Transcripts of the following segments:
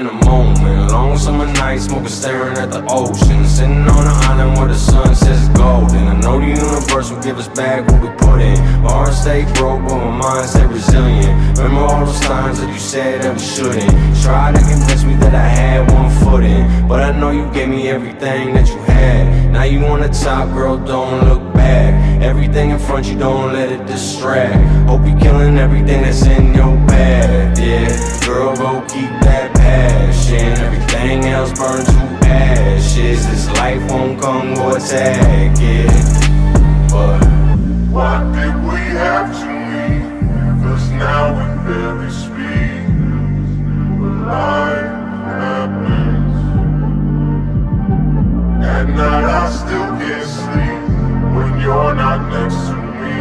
in a moment. Long summer night, smoking, staring at the ocean. Sitting on an island where the sun says golden. I know the universe will give us back what we put in. My heart stay broke, but my mind stay resilient. Remember all those times that you said that we shouldn't. Try to convince me that I had one foot in, but I know you gave me everything that you had. Now you on the top, girl, don't look back. Everything in front, you don't let it distract. Hope you killing everything that's in your path, yeah. Girl, go keep that passion. Everything else burn to ashes. This life won't come, go attack it. But why did we have to leave? 'Cause now we barely speak. But life happens. At night I still can't sleep when you're not next to me.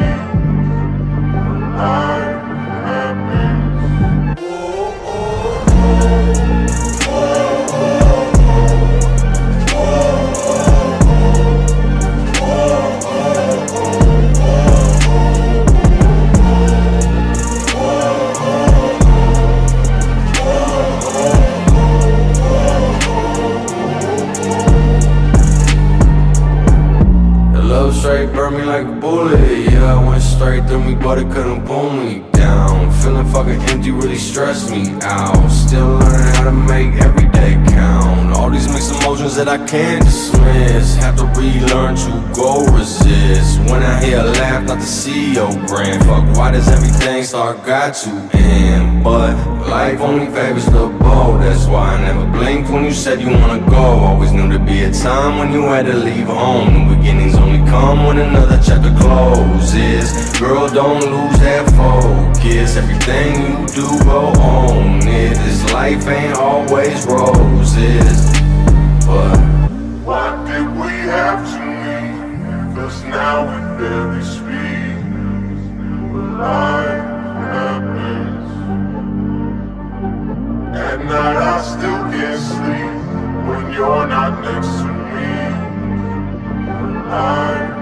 But life happens. Straight burned me like a bullet, yeah, it went straight through me, but it couldn't pull me down. Feeling fucking empty really stressed me out. Still learning how to make every day count. All these mixed emotions that I can't dismiss. Have to relearn to go resist. When I hear a laugh, not to see your grin. Fuck, why does everything start got to end? But life only favors the bold. That's why I never blinked when you said you wanna go. Always knew there'd be a time when you had to leave home. New beginnings only come when another chapter closes. Girl, don't lose that focus. Everything you do, go own it. This life ain't always roses. But why did we have to leave? 'Cause now we barely speak. But life happens. At night I still can't sleep when you're not next to me. But life